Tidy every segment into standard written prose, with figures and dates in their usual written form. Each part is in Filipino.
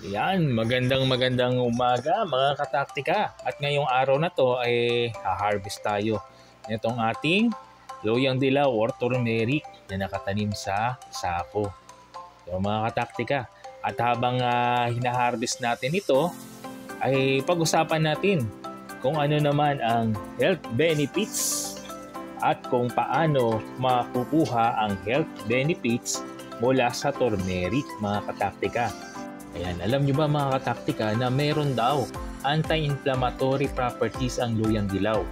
Yan, magandang umaga mga kataktika. At ngayong araw na to ay ha-harvest tayo nitong ating loyang dilaw or turmeric na nakatanim sa sako. So mga kataktika, at habang hina-harvest natin ito, ay pag-usapan natin kung ano naman ang health benefits at kung paano makukuha ang health benefits mula sa turmeric mga kataktika. Ayan, alam nyo ba mga kataktika na meron daw anti-inflammatory properties ang luyang dilaw.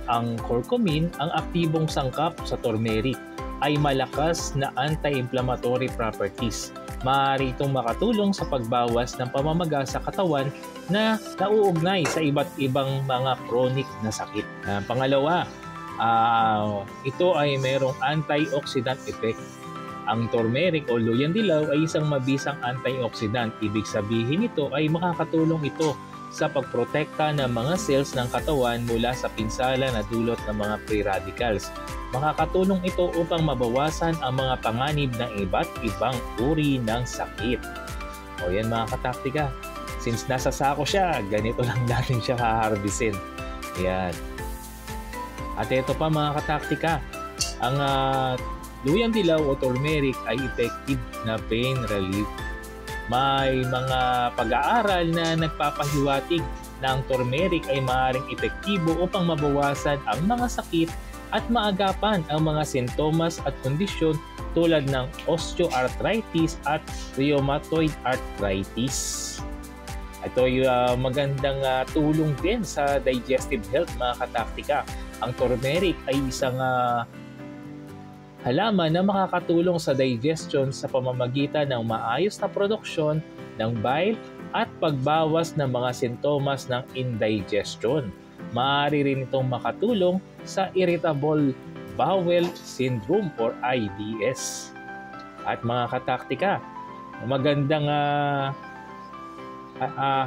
Ang curcumin, ang aktibong sangkap sa turmeric, ay malakas na anti-inflammatory properties. Maaari itong makatulong sa pagbawas ng pamamaga sa katawan na nauugnay sa iba't ibang mga chronic na sakit. Pangalawa, ito ay merong antioxidant effect. Ang turmeric o luyang dilaw ay isang mabisang antioxidant. Ibig sabihin nito ay makakatulong ito sa pagprotekta ng mga cells ng katawan mula sa pinsala na dulot ng mga free radicals. Makakatulong ito upang mabawasan ang mga panganib ng iba't ibang uri ng sakit. O yan mga kataktika, since nasa sako siya, ganito lang natin siya haharbisin. Yan. At ito pa mga kataktika, ang luyang dilaw o turmeric ay effective na pain relief. May mga pag-aaral na nagpapahiwatig na ang turmeric ay maaaring epektibo upang mabawasan ang mga sakit at maagapan ang mga sintomas at kondisyon tulad ng osteoarthritis at rheumatoid arthritis. Ito ay magandang tulong din sa digestive health mga kataktika. Ang turmeric ay isang halaman na makakatulong sa digestion sa pamamagitan ng maayos na produksyon ng bile at pagbawas ng mga sintomas ng indigestion. Maaari rin itong makatulong sa irritable bowel syndrome or IBS. At mga kataktika, magandang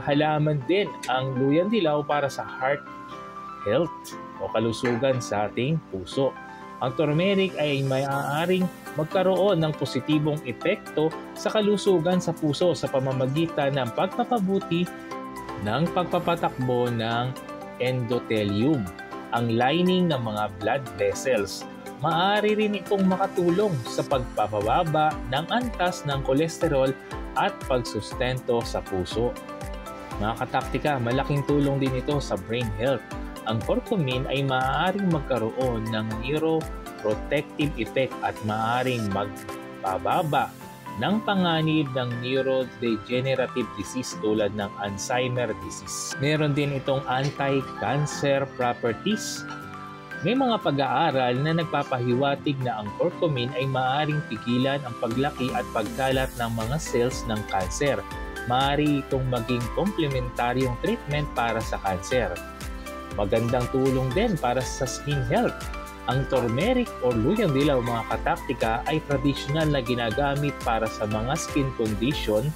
halaman din ang luyang dilaw para sa heart health o kalusugan sa ating puso. Ang turmeric ay maaaring magkaroon ng positibong epekto sa kalusugan sa puso sa pamamagitan ng pagpapabuti ng pagpapatakbo ng endothelium, ang lining ng mga blood vessels. Maaari rin itong makatulong sa pagpapababa ng antas ng kolesterol at pagsustento sa puso. Mga kataktika, malaking tulong din ito sa brain health. Ang curcumin ay maaaring magkaroon ng neuroprotective effect at maaaring magpababa ng panganib ng neurodegenerative disease tulad ng Alzheimer disease. Meron din itong anti-cancer properties. May mga pag-aaral na nagpapahiwatig na ang curcumin ay maaaring pigilan ang paglaki at pagkalat ng mga cells ng kanser. Maaari itong maging komplementaryong treatment para sa kanser. Magandang tulong din para sa skin health. Ang turmeric o luyang dilaw mga kataktika ay tradisyonal na ginagamit para sa mga skin condition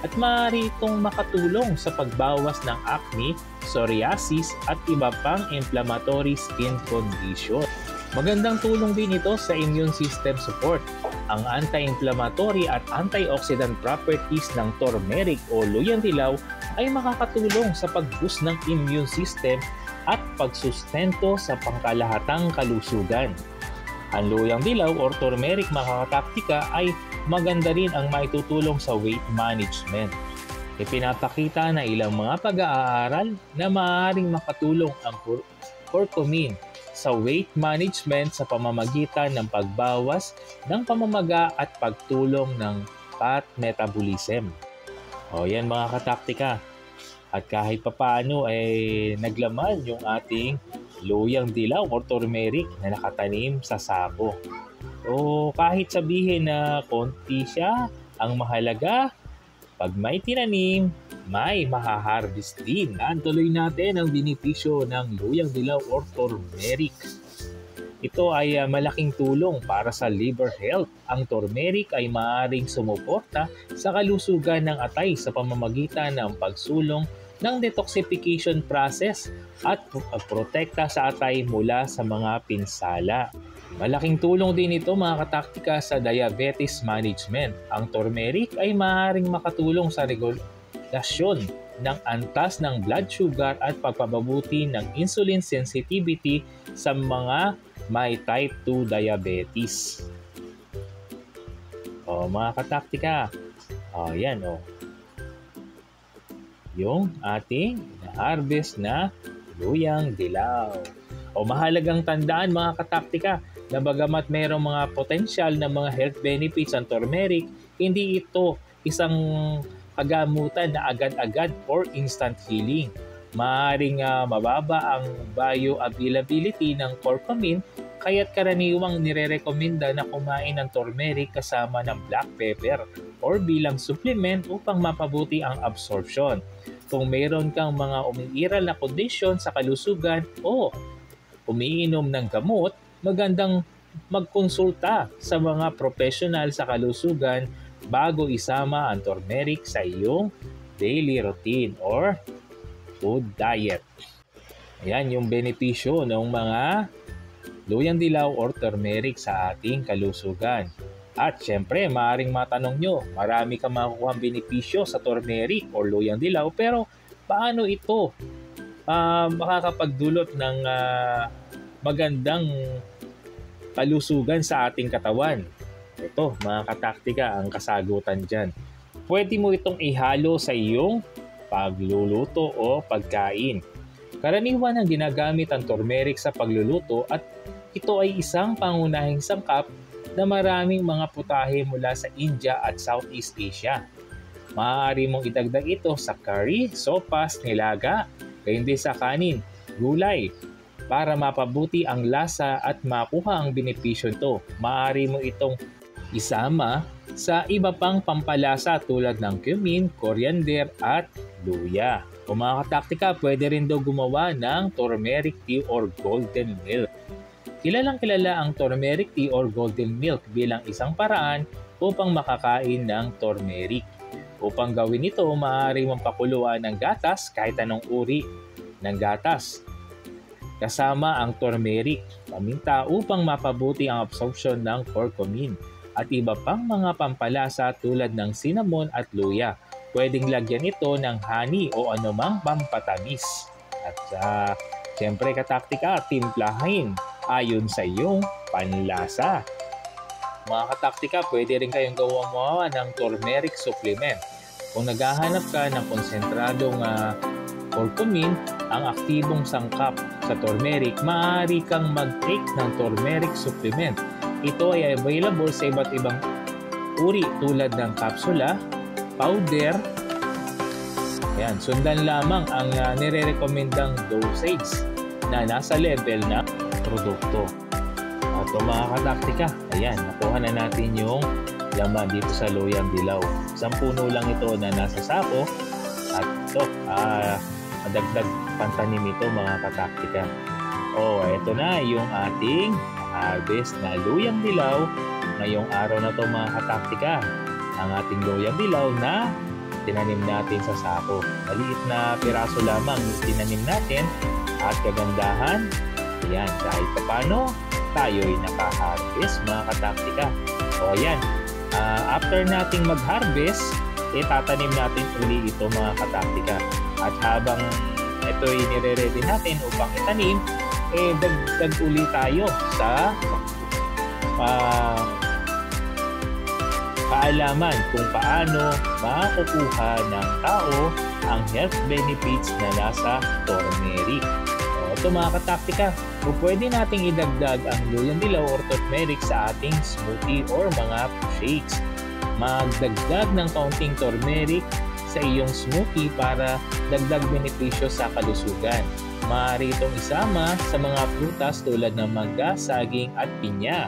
at maaari itong makatulong sa pagbawas ng acne, psoriasis at iba pang inflammatory skin condition. Magandang tulong din ito sa immune system support. Ang anti-inflammatory at antioxidant properties ng turmeric o luyang dilaw ay makakatulong sa pag-boost ng immune system at pagsustento sa pangkalahatang kalusugan. Ang luyang dilaw or turmeric mga kataktika ay maganda rin ang maitutulong sa weight management. Ipinapakita na ilang mga pag-aaral na maaaring makatulong ang curcumin sa weight management sa pamamagitan ng pagbawas ng pamamaga at pagtulong ng fat metabolism. O yan mga kataktika. At kahit papaano ay naglaman yung ating luyang dilaw or turmeric na nakatanim sa sako. So kahit sabihin na konti siya, ang mahalaga, pag may tinanim, may mahaharvest din. Tuloy natin ang benepisyo ng luyang dilaw or turmeric. Ito ay malaking tulong para sa liver health. Ang turmeric ay maaaring sumuporta sa kalusugan ng atay sa pamamagitan ng pagsulong ng detoxification process at protekta sa atay mula sa mga pinsala. Malaking tulong din ito mga kataktika sa diabetes management. Ang turmeric ay maaaring makatulong sa regulasyon ng antas ng blood sugar at pagpapabuti ng insulin sensitivity sa mga may type 2 diabetes. Mga kataktika, yan yung ating na-harvest na luyang dilaw. Mahalagang tandaan mga kataktika na bagamat mayroong mga potensyal na mga health benefits ang turmeric, hindi ito isang kagamutan na agad-agad or instant healing. Maaaring mababa ang bioavailability ng curcumin, kaya't karaniwang nire-recommenda na kumain ng turmeric kasama ng black pepper or bilang supplement upang mapabuti ang absorption. Kung mayroon kang mga umiiral na kondisyon sa kalusugan o umiinom ng gamot, magandang magkonsulta sa mga professional sa kalusugan bago isama ang turmeric sa iyong daily routine or food diet. Ayan yung benepisyo ng mga luyang dilaw or turmeric sa ating kalusugan. At syempre, maaaring matanong nyo, marami ka makukuha benepisyo sa turmeric or luyang dilaw, pero paano ito makakapagdulot ng magandang kalusugan sa ating katawan? Ito, mga kataktika, ang kasagutan dyan. Pwede mo itong ihalo sa iyong pagluluto o pagkain. Karaniwan ang ginagamit ang turmeric sa pagluluto at ito ay isang pangunahing sangkap na maraming mga putahe mula sa India at Southeast Asia. Maaari mong idagdag ito sa curry, sopas, nilaga, gayon din sa kanin, gulay, para mapabuti ang lasa at makuha ang benepisyo nito. Maaari mo itong isama sa iba pang pampalasa tulad ng cumin, coriander at luya. Kung mga kataktika, pwede rin daw gumawa ng turmeric tea or golden milk. Kilalang-kilala ang turmeric tea or golden milk bilang isang paraan upang makakain ng turmeric. Upang gawin ito, maaari mong pakuluan ng gatas kahit anong uri ng gatas. Kasama ang turmeric, paminta upang mapabuti ang absorption ng curcumin at iba pang mga pampalasa tulad ng cinnamon at luya. Pwedeng lagyan ito ng honey o anumang pampatamis. At siyempre kataktika, timplahin ayon sa iyong panlasa. Mga kataktika, pwede rin kayong gumawa ng turmeric supplement. Kung naghahanap ka ng konsentradong curcumin, ang aktibong sangkap sa turmeric, maaari kang mag-take ng turmeric supplement. Ito ay available sa iba't ibang uri tulad ng kapsula, powder. Ayan, sundan lamang ang nire-recommendang dosage na nasa level na produkto. At mga kataktika, ayan, nakuha na natin yung laman dito sa luyang dilaw. Isang puno lang ito na nasa sako at ito, madagdag pantanim ito mga kataktika. Ito na yung ating harvest na luyang dilaw ngayong araw na to mga kataktika. Ang ating luyang dilaw na tinanim natin sa sako. Maliit na piraso lamang tinanim natin at kagandahan, yan, dahil paano tayo'y naka-harvest mga kataktika. Ayan, after nating mag-harvest, tatanim natin uli ito mga kataktika. At habang ito'y nire-ready natin upang itanim, dagdag uli tayo sa kaalaman kung paano makukuha ng tao ang health benefits na nasa turmeric. Ito mga kataktika, kung pwede nating idagdag ang luyang dilaw or turmeric sa ating smoothie or mga shakes. Magdagdag ng kaunting turmeric sa iyong smoothie para dagdag benepisyo sa kalusugan. Maaari itong isama sa mga prutas tulad ng mangga, saging at pinya.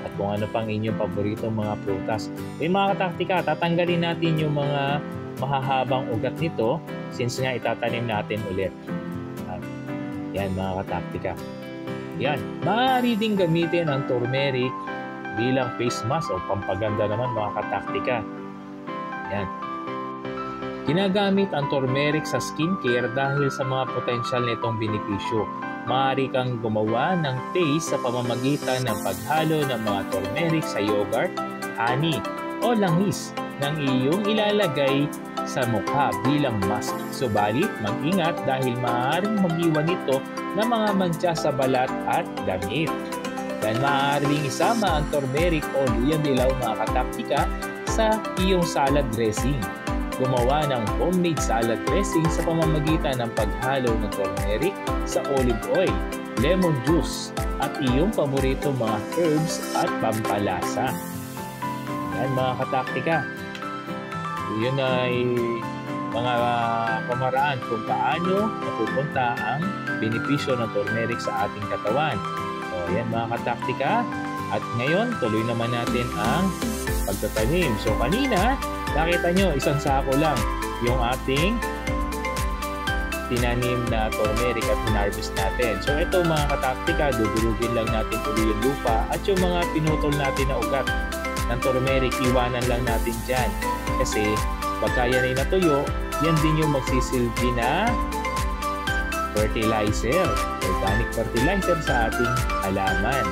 At kung ano pang inyong paboritong mga prutas. Mga kataktika, tatanggalin natin yung mga mahahabang ugat nito since nga itatanim natin ulit. Yan mga kataktika. Yan, maaari ding gamitin ang turmeric bilang face mask o pampaganda naman mga kataktika. Yan. Ginagamit ang turmeric sa skincare dahil sa mga potensyal nitong benepisyo. Maaari kang gumawa ng paste sa pamamagitan ng paghalo ng mga turmeric sa yogurt, honey o langis ng iyong ilalagay sa mukha bilang mask. Subalit, mag-ingat dahil maaaring mag-iwan ito ng mga mantsa sa balat at damit. Yan, maaaring isama ang turmeric o luyang dilaw mga kataktika sa iyong salad dressing. Gumawa ng homemade salad dressing sa pamamagitan ng paghalo ng turmeric sa olive oil, lemon juice, at iyong paborito mga herbs at pampalasa. Yan mga kataktika. Yun ay mga pamaraan kung paano napupunta ang benepisyo ng turmeric sa ating katawan. So yan mga kataktika. At ngayon, tuloy naman natin ang pagtatanim. So kanina, nakita nyo, isang sako lang yung ating tinanim na turmeric at hinarvest natin. So ito mga kataktika, dudurugin lang natin tuloy yung lupa at yung mga pinutol natin na ugat ng turmeric, iwanan lang natin dyan. Kasi pagka yan ay natuyo, yan din yung magsisilbi na fertilizer, organic fertilizer sa ating halaman.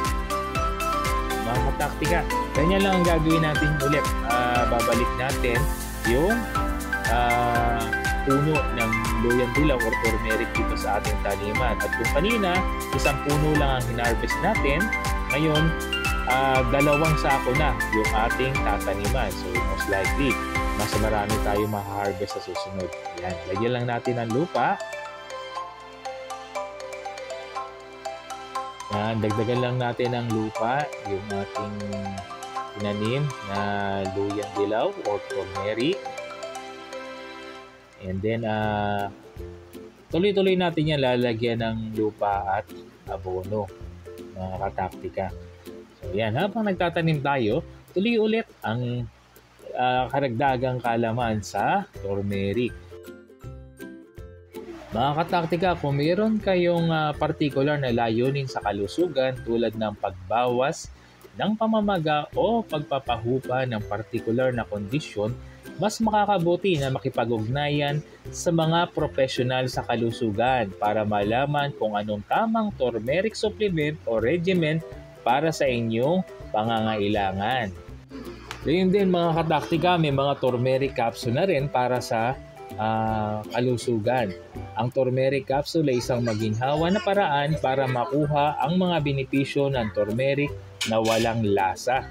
Mga kataktika, ganyan lang ang gagawin natin ulit. Babalik natin yung puno ng luyang dilaw or turmeric dito sa ating taniman. At kung kanina, isang puno lang ang hinarvest natin, ngayon, 2 sako na yung ating tataniman. So, most likely, mas marami tayo ma-harvest sa susunod. Yan, lagyan lang natin ang lupa. Yan, dagdagan lang natin ang lupa, yung ating tinanim na luyang dilaw or turmeric. And then, tuloy-tuloy natin yan lalagyan ng lupa at abono, mga kataktika. So yan, habang nagtatanim tayo, tuloy ulit ang karagdagang kalaman sa turmeric. Mga kataktika, kung mayroon kayong particular na layunin sa kalusugan tulad ng pagbawas ng pamamaga o pagpapahupa ng particular na kondisyon, mas makakabuti na makipag-ugnayan sa mga profesional sa kalusugan para malaman kung anong tamang turmeric supplement o regimen para sa inyong pangangailangan. Ngayon din mga kataktika, may mga turmeric capsule na rin para sa kalusugan. Ang turmeric capsule ay isang maginhawa na paraan para makuha ang mga benepisyo ng turmeric na walang lasa.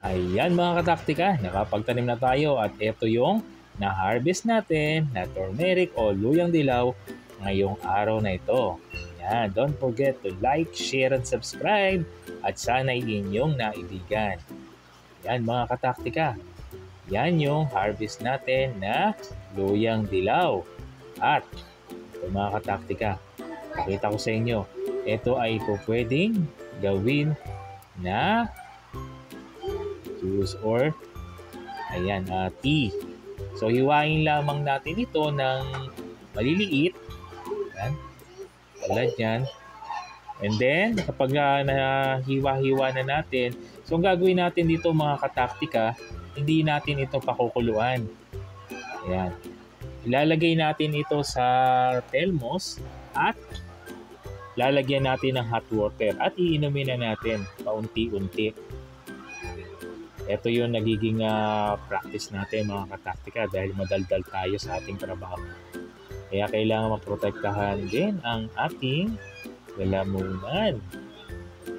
Ayan mga kataktika, nakapagtanim na tayo at ito yung na-harvest natin na turmeric o luyang dilaw ngayong araw na ito. Ayan, don't forget to like, share, and subscribe at sana'y inyong naibigan. Ayan mga kataktika, yan yung harvest natin na luyang dilaw. At ito mga kataktika, pakita ko sa inyo, ito ay pwedeng gawin na juice or tea. So hiwain lamang natin ito ng maliliit. Yan, tulad yan. And then kapag nahiwa-hiwa na natin, so ang gagawin natin dito mga kataktika, hindi natin ito pakukuluan. Ayan. Ilalagay natin ito sa thermos at lalagyan natin ng hot water at iinumin na natin paunti-unti. Ito yung nagiging practice natin mga kataktika dahil madaldal tayo sa ating trabaho. Kaya kailangan maprotektahan din ang ating lalamunan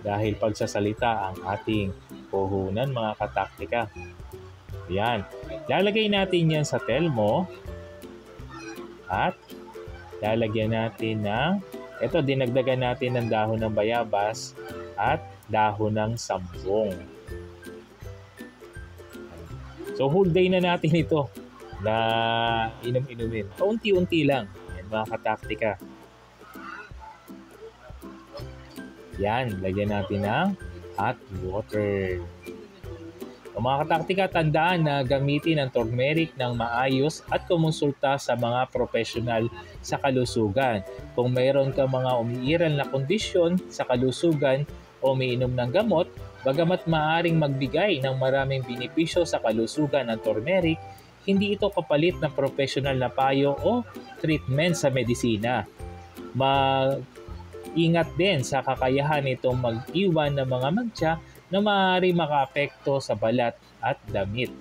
dahil pagsasalita ang ating puhunan mga kataktika. Ayan. Lalagay natin yan sa telmo at lalagyan natin ng ito, dinagdagan natin ng dahon ng bayabas at dahon ng sambong. So whole day na natin ito na inom-inumin. Paunti-unti lang. Yan mga kataktika. Yan, lagyan natin ng hot water. O mga kataktika, tandaan na gamitin ang turmeric ng maayos at kumonsulta sa mga profesional sa kalusugan. Kung mayroon ka mga umiiral na kondisyon sa kalusugan o umiinom ng gamot, bagamat maaaring magbigay ng maraming benepisyo sa kalusugan ng turmeric, hindi ito kapalit ng profesional na payo o treatment sa medisina. Ingat din sa kakayahan nitong mag-iwan ng mga mantsa na maaari makaapekto sa balat at damit.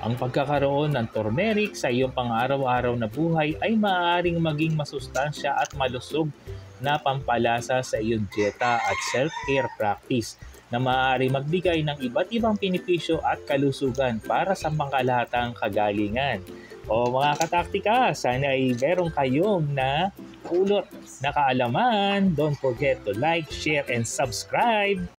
Ang pagkakaroon ng turmeric sa iyong pang-araw-araw na buhay ay maaaring maging masustansya at malusog na pampalasa sa iyong dieta at self-care practice na maaari magbigay ng iba't ibang benepisyo at kalusugan para sa pangkalahatang kagalingan. O mga kataktika, sana ay meron kayong na pulot na kaalaman. Don't forget to like, share, and subscribe.